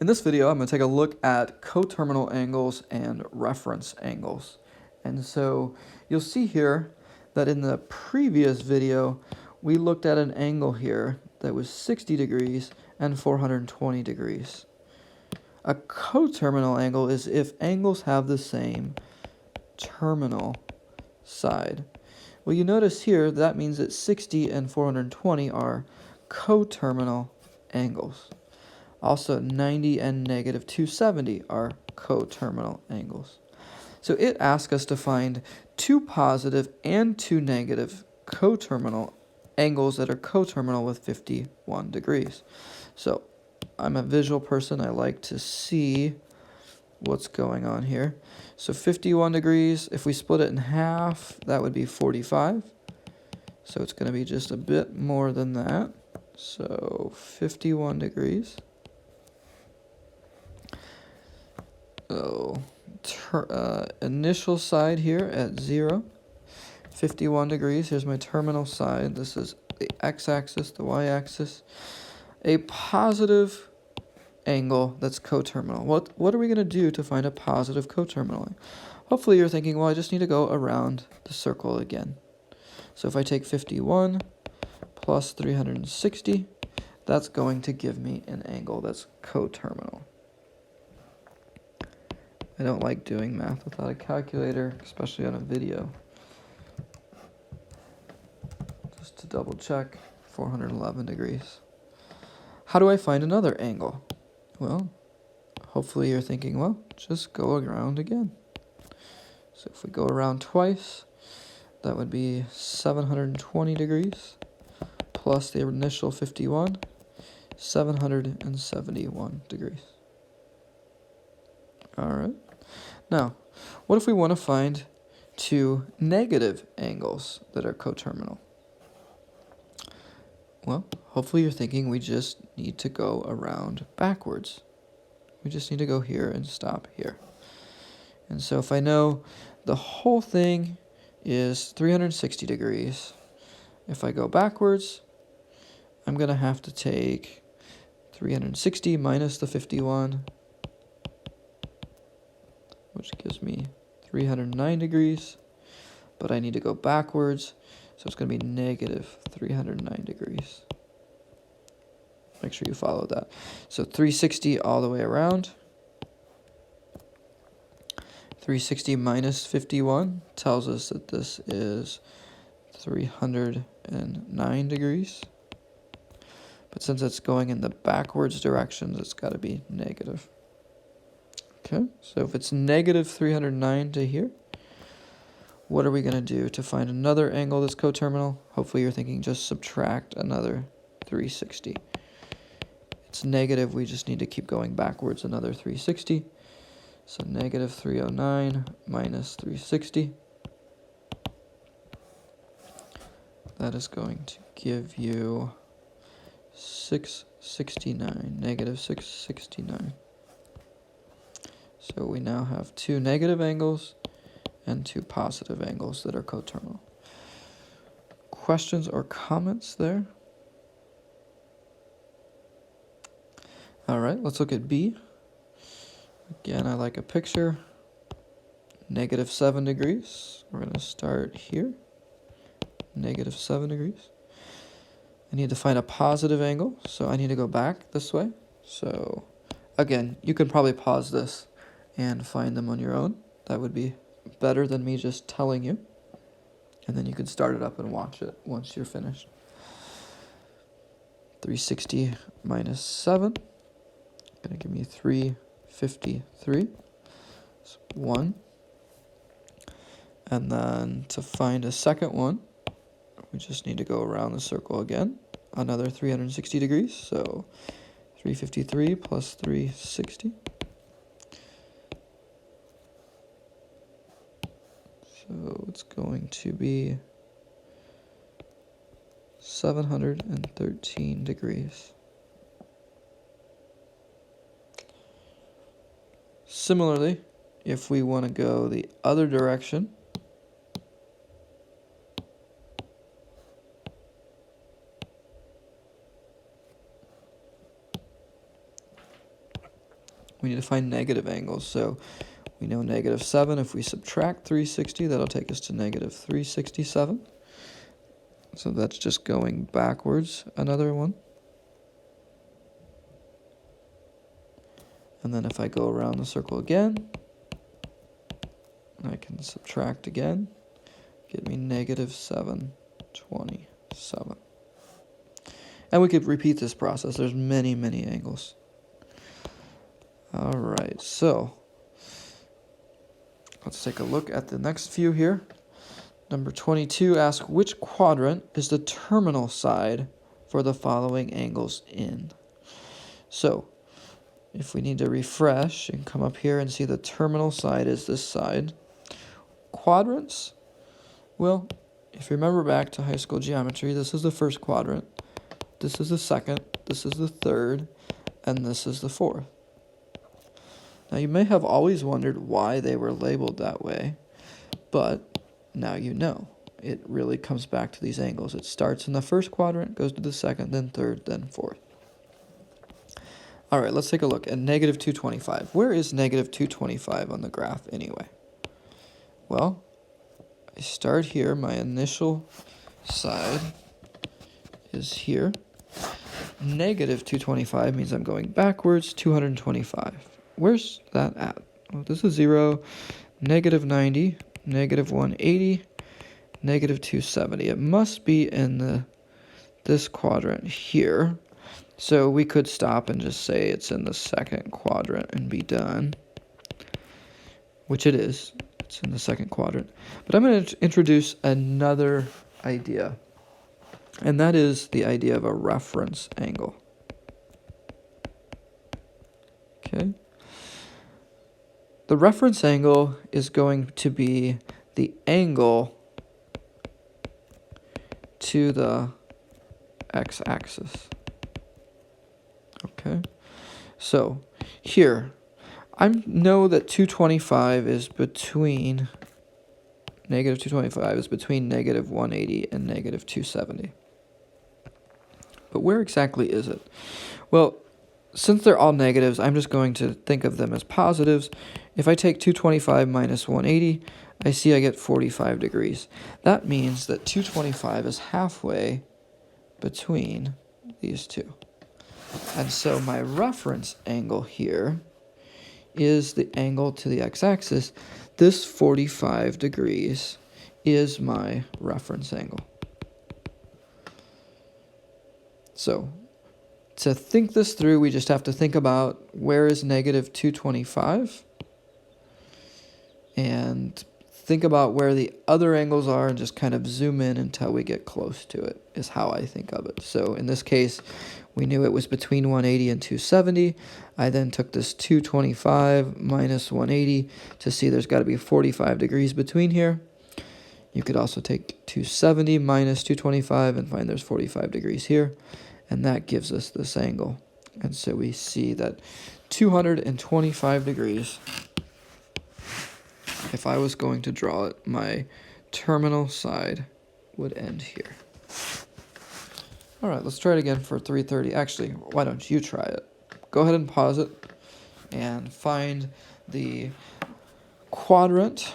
In this video, I'm going to take a look at coterminal angles and reference angles. And so you'll see here that in the previous video, we looked at an angle here that was 60 degrees and 420 degrees. A coterminal angle is if angles have the same terminal side. Well, you notice here that means that 60 and 420 are coterminal angles. Also, 90 and negative 270 are coterminal angles. So it asks us to find two positive and two negative coterminal angles that are coterminal with 51 degrees. So I'm a visual person. I like to see what's going on here. So 51 degrees, if we split it in half, that would be 45. So it's going to be just a bit more than that. So 51 degrees. So initial side here at 0, 51 degrees. Here's my terminal side. This is the x-axis, the y-axis. A positive angle that's coterminal. What are we going to do to find a positive coterminal? Hopefully you're thinking, well, I just need to go around the circle again. So if I take 51 plus 360, that's going to give me an angle that's coterminal. I don't like doing math without a calculator, especially on a video. Just to double check, 411 degrees. How do I find another angle? Well, hopefully you're thinking, well, just go around again. So if we go around twice, that would be 720 degrees plus the initial 51, 771 degrees. All right. Now, what if we want to find two negative angles that are coterminal? Well, hopefully you're thinking we just need to go around backwards. We just need to go here and stop here. And so if I know the whole thing is 360 degrees, if I go backwards, I'm going to have to take 360 minus the 51, which gives me 309 degrees, but I need to go backwards, so it's going to be negative 309 degrees. Make sure you follow that. So 360 all the way around. 360 minus 51 tells us that this is 309 degrees. But since it's going in the backwards directions, it's got to be negative. Okay, so if it's negative 309 to here, what are we going to do to find another angle that's coterminal? Hopefully you're thinking just subtract another 360. It's negative, we just need to keep going backwards another 360. So negative 309 minus 360. That is going to give you 669, negative 669. So we now have two negative angles and two positive angles that are coterminal. Questions or comments there? All right, let's look at B. Again, I like a picture. Negative 7 degrees. We're going to start here. Negative 7 degrees. I need to find a positive angle, so I need to go back this way. So again, you can probably pause this and find them on your own. That would be better than me just telling you. And then you can start it up and watch it once you're finished. 360 minus 7. Going to give me 353. That's 1. And then to find a second one, we just need to go around the circle again. Another 360 degrees. So 353 plus 360. So it's going to be 713 degrees. Similarly, if we want to go the other direction, we need to find negative angles. So we know -7. If we subtract 360, that'll take us to -367. So that's just going backwards, another one. And then if I go around the circle again, I can subtract again, get me -727. And we could repeat this process. There's many, many angles. All right, so let's take a look at the next few here. Number 22 asks, which quadrant is the terminal side for the following angles in? So if we need to refresh and come up here and see the terminal side is this side. Quadrants, well, if you remember back to high school geometry, this is the first quadrant, this is the second, this is the third, and this is the fourth. Now you may have always wondered why they were labeled that way, but now you know. It really comes back to these angles. It starts in the first quadrant, goes to the second, then third, then fourth. All right, let's take a look at -225. Where is -225 on the graph anyway? Well, I start here. My initial side is here. -225 means I'm going backwards 225. Where's that at? Well, this is 0, -90, -180, -270. It must be in this quadrant here. So we could stop and just say it's in the second quadrant and be done, which it is. It's in the second quadrant. But I'm going to introduce another idea, and that is the idea of a reference angle. Okay. The reference angle is going to be the angle to the x-axis. Okay, so here, I know that 225 is between, -225 is between -180 and -270. But where exactly is it? Well, since they're all negatives, I'm just going to think of them as positives. If I take 225 minus 180, I see I get 45 degrees. That means that 225 is halfway between these two. And so my reference angle here is the angle to the x-axis. This 45 degrees is my reference angle. So to think this through, we just have to think about where is -225 and think about where the other angles are and just kind of zoom in until we get close to it, is how I think of it. So in this case, we knew it was between 180 and 270. I then took this 225 minus 180 to see there's got to be 45 degrees between here. You could also take 270 minus 225 and find there's 45 degrees here. And that gives us this angle. And so we see that 225 degrees, if I was going to draw it, my terminal side would end here. All right, let's try it again for 330. Actually, why don't you try it? Go ahead and pause it and find the quadrant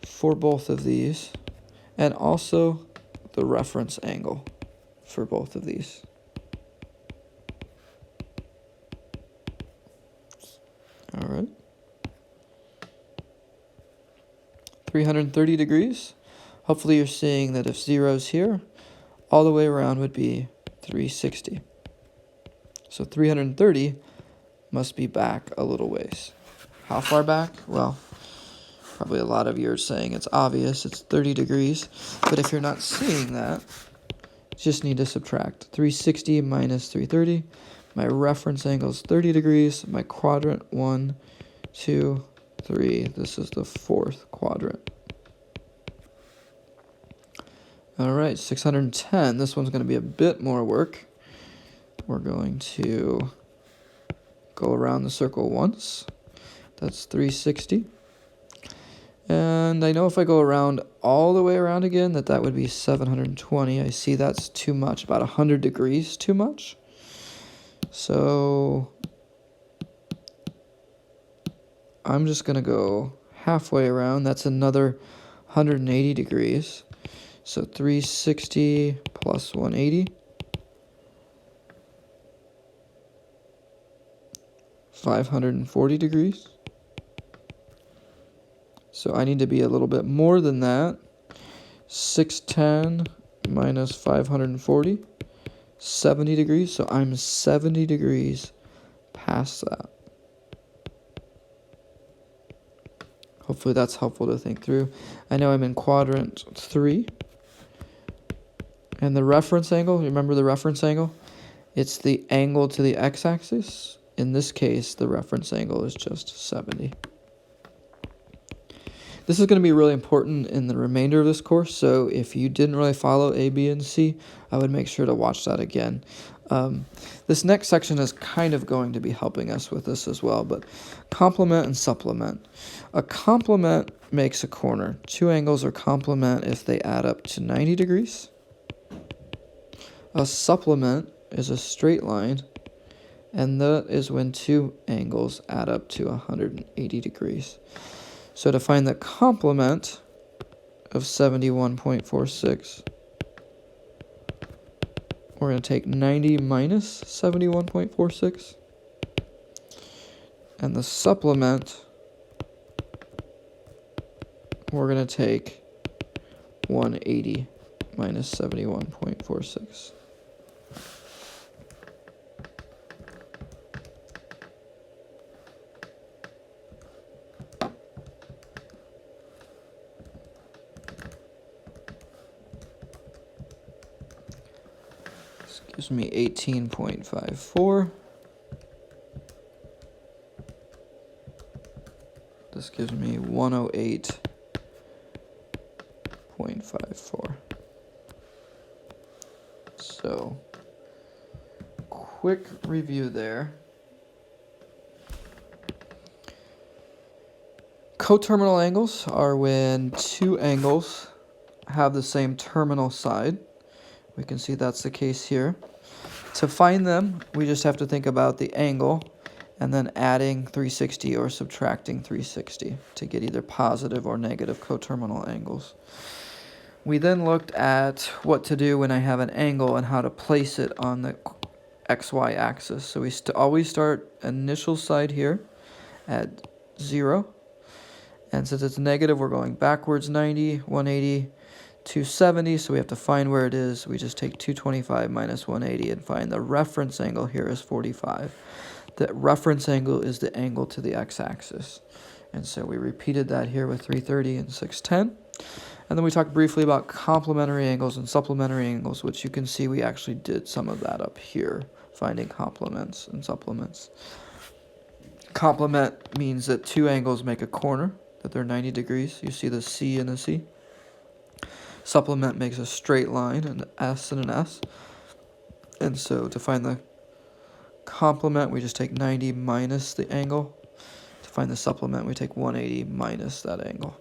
for both of these and also the reference angle for both of these. All right. 330 degrees. Hopefully you're seeing that if 0's here, all the way around would be 360. So 330 must be back a little ways. How far back? Well, probably a lot of you are saying it's obvious, it's 30 degrees. But if you're not seeing that, you just need to subtract 360 minus 330. My reference angle is 30 degrees. My quadrant, 1, 2, 3. This is the fourth quadrant. All right, 610. This one's going to be a bit more work. We're going to go around the circle once. That's 360. And I know if I go around all the way around again, that would be 720. I see that's too much, about 100 degrees too much. So I'm just going to go halfway around. That's another 180 degrees. So 360 plus 180. 540 degrees. So I need to be a little bit more than that. 610 minus 540. 70 degrees. So I'm 70 degrees past that. Hopefully that's helpful to think through. I know I'm in quadrant 3. And the reference angle, remember the reference angle? It's the angle to the x-axis. In this case, the reference angle is just 70. This is going to be really important in the remainder of this course, so if you didn't really follow A, B, and C, I would make sure to watch that again. This next section is kind of going to be helping us with this as well, but complement and supplement. A complement makes a corner. Two angles are complement if they add up to 90 degrees. A supplement is a straight line, and that is when two angles add up to 180 degrees. So to find the complement of 71.46, we're going to take 90 minus 71.46, and the supplement, we're going to take 180 minus 71.46. This gives me 18.54. This gives me 108.54. So, quick review there. Coterminal angles are when two angles have the same terminal side. We can see that's the case here. To find them, we just have to think about the angle and then adding 360 or subtracting 360 to get either positive or negative coterminal angles. We then looked at what to do when I have an angle and how to place it on the XY axis. So we always start initial side here at 0. And since it's negative, we're going backwards 90, 180, 270. So we have to find where it is. We just take 225 minus 180 and find the reference angle here is 45. The reference angle is the angle to the x-axis. And so we repeated that here with 330 and 610. And then we talked briefly about complementary angles and supplementary angles, which you can see we actually did some of that up here, finding complements and supplements. Complement means that two angles make a corner, that they're 90 degrees. You see the C and the C. Supplement makes a straight line, an S and an S. And so to find the complement, we just take 90 minus the angle. To find the supplement, we take 180 minus that angle.